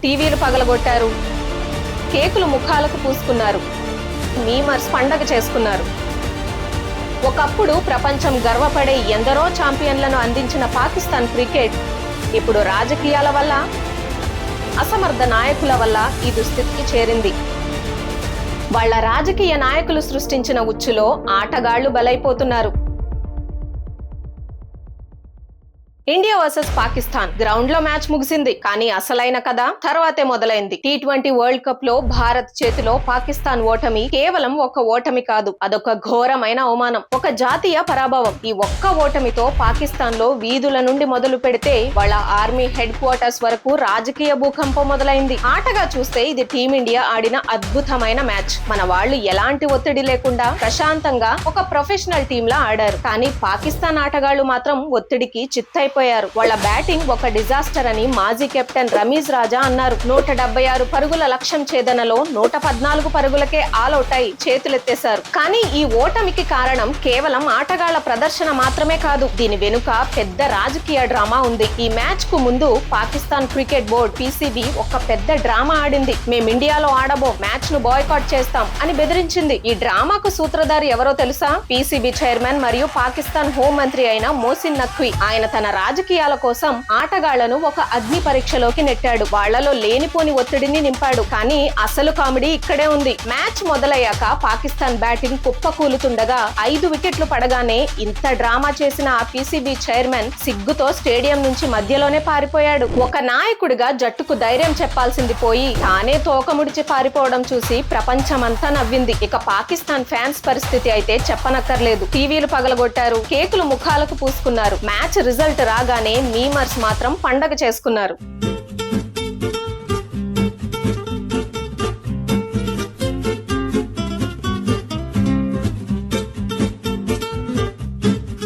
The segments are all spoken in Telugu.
టీవీలు పగలగొట్టారు, కేకులు ముఖాలకు పూసుకున్నారు, మీమర్స్ పండగ చేసుకున్నారు. ఒకప్పుడు ప్రపంచం గర్వపడే ఎందరో ఛాంపియన్లను అందించిన పాకిస్తాన్ క్రికెట్ ఇప్పుడు రాజకీయాల వల్ల, అసమర్థ నాయకుల వల్ల ఈ దుస్థితికి చేరింది. వాళ్ళ రాజకీయ నాయకులు సృష్టించిన ఉచ్చులో ఆటగాళ్లు బలైపోతున్నారు. ఇండియా వర్సెస్ పాకిస్తాన్ గ్రౌండ్ లో మ్యాచ్ ముగిసింది. కానీ అసలైన కథ తర్వాతే మొదలైంది. T20 వరల్డ్ కప్ లో భారత్ చేతిలో పాకిస్తాన్ ఓటమి కేవలం ఒక ఓటమి కాదు, అదొక ఘోరమైన అవమానం, ఒక జాతీయ పరాభవం. ఈ ఒక్క ఓటమితో పాకిస్తాన్ లో వీధుల నుండి మొదలు పెడితే వాళ్ళ ఆర్మీ హెడ్ క్వార్టర్స్ వరకు రాజకీయ భూకంపం మొదలైంది. ఆటగా చూస్తే ఇది టీమిండియా ఆడిన అద్భుతమైన మ్యాచ్. మన వాళ్ళు ఎలాంటి ఒత్తిడి లేకుండా ప్రశాంతంగా ఒక ప్రొఫెషనల్ టీమ్ లా ఆడారు. కానీ పాకిస్తాన్ ఆటగాళ్లు మాత్రం ఒత్తిడికి చిత్తైపోయారు. వాళ్ళ బ్యాటింగ్ ఒక డిజాస్టర్ అని మాజీ కెప్టెన్ రమీజ్ రాజా అన్నారు. 176 పరుగుల లక్ష్యం ఛేదనలో 114 పరుగులకే ఆల్అౌట్ అయి చేతులెత్తేశారు. కానీ ఈ ఓటమికి కారణం కేవలం ఆటగాళ్ల ప్రదర్శన మాత్రమే కాదు, దీని వెనుక పెద్ద రాజకీయ డ్రామా ఉంది. ఈ మ్యాచ్ కు ముందు పాకిస్తాన్ క్రికెట్ బోర్డ్ PCB ఒక పెద్ద డ్రామా ఆడింది. మేం ఇండియాలో ఆడబో, మ్యాచ్ ను బాయ్కాట్ చేస్తాం అని బెదిరించింది. ఈ డ్రామాకు సూత్రధారి ఎవరో తెలుసా? PCB చైర్మన్ మరియు పాకిస్తాన్ హోం మంత్రి అయిన మోసిన్ నఖ్వీ. ఆయన తన రాజకీయాల కోసం ఆటగాళ్లను ఒక అగ్ని పరీక్షలోకి నెట్టాడు. వాళ్లలో లేనిపోని ఒత్తిడిని నింపాడు. కానీ అసలు కామెడీ ఇక్కడే ఉంది. మ్యాచ్ మొదలయ్యాక పాకిస్తాన్ బ్యాటింగ్ కుప్పకూలుతుండగా 5 వికెట్లు పడగానే ఇంత డ్రామా చేసిన ఆ PCB చైర్మన్ సిగ్గుతో స్టేడియం నుంచి మధ్యలోనే పారిపోయాడు. ఒక నాయకుడిగా జట్టుకు ధైర్యం చెప్పాల్సింది పోయి తానే తోకముడిచి పారిపోవడం చూసి ప్రపంచమంతా నవ్వింది. ఇక పాకిస్తాన్ ఫ్యాన్స్ పరిస్థితి అయితే చెప్పనక్కర్లేదు. టీవీలు పగలగొట్టారు, కేకులు ముఖాలకు పూసుకున్నారు. మ్యాచ్ రిజల్ట్ రాగానే మీమర్స్ మాత్రం పండగ చేసుకున్నారు.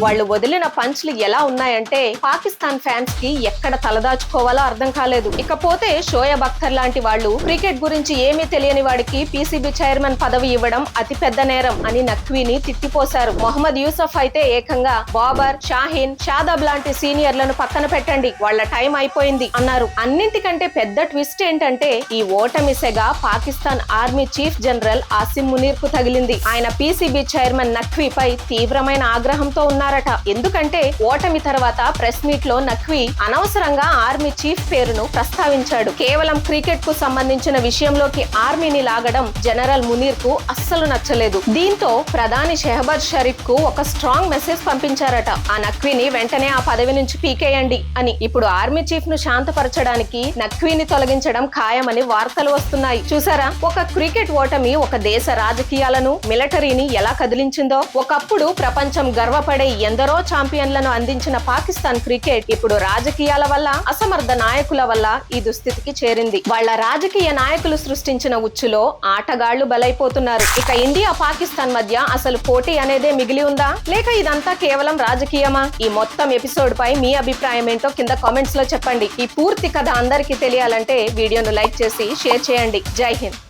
వాళ్ళు వదిలిన పంచ్లు ఎలా ఉన్నాయంటే పాకిస్తాన్ ఫ్యాన్స్ కి ఎక్కడ తలదాచుకోవాలో అర్థం కాలేదు. ఇకపోతే షోయబ్ అఖ్తర్ లాంటి వాళ్ళు క్రికెట్ గురించి ఏమీ తెలియని వాడికి PCB చైర్మన్ పదవి ఇవ్వడం అతి పెద్ద నేరం అని నఖ్వీని తిట్టిపోశారు. మొహమ్మద్ యూసఫ్ అయితే ఏకంగా బాబర్, షాహీన్, షాదాబ్ లాంటి సీనియర్లను పక్కన పెట్టండి, వాళ్ళ టైం అయిపోయింది అన్నారు. అన్నింటికంటే పెద్ద ట్విస్ట్ ఏంటంటే ఈ ఓటమి సెగ Pakistan army chief general Asim Munir కు తగిలింది. ఆయన PCB చైర్మన్ నఖ్వీపై తీవ్రమైన ఆగ్రహంతో ఉన్నారు. ఎందుకంటే ఓటమి తర్వాత ప్రెస్ మీట్ లో నఖ్వీ అనవసరంగా ఆర్మీ చీఫ్ పేరును ప్రస్తావించాడు. కేవలం క్రికెట్ కు సంబంధించిన విషయంలోకి ఆర్మీని లాగడం జనరల్ మునీర్ కు అస్సలు నచ్చలేదు. దీంతో ప్రధాని షెహబాజ్ షరీఫ్ కు ఒక స్ట్రాంగ్ మెసేజ్ పంపించారట. ఆ నఖ్వీని వెంటనే ఆ పదవి నుంచి పీకేయండి అని. ఇప్పుడు ఆర్మీ చీఫ్ ను శాంతపరచడానికి నఖ్వీని తొలగించడం ఖాయమని వార్తలు వస్తున్నాయి. చూసారా, ఒక క్రికెట్ ఓటమి ఒక దేశ రాజకీయాలను, మిలిటరీని ఎలా కదిలించిందో. ఒకప్పుడు ప్రపంచం గర్వపడే ఎందరో ఛాంపియన్లను అందించిన పాకిస్తాన్ క్రికెట్ ఇప్పుడు రాజకీయాల వల్ల, అసమర్థ నాయకుల వల్ల ఈ దుస్థితికి చేరింది. వాళ్ళ రాజకీయ నాయకులు సృష్టించిన ఉచ్చులో ఆటగాళ్లు బలైపోతున్నారు. ఇక ఇండియా పాకిస్తాన్ మధ్య అసలు పోటీ అనేదే మిగిలి ఉందా, లేక ఇదంతా కేవలం రాజకీయమా? ఈ మొత్తం ఎపిసోడ్ పై మీ అభిప్రాయం ఏంటో కింద కామెంట్స్ లో చెప్పండి. ఈ పూర్తి కథ అందరికీ తెలియాలంటే వీడియోను లైక్ చేసి షేర్ చేయండి. జై హింద్.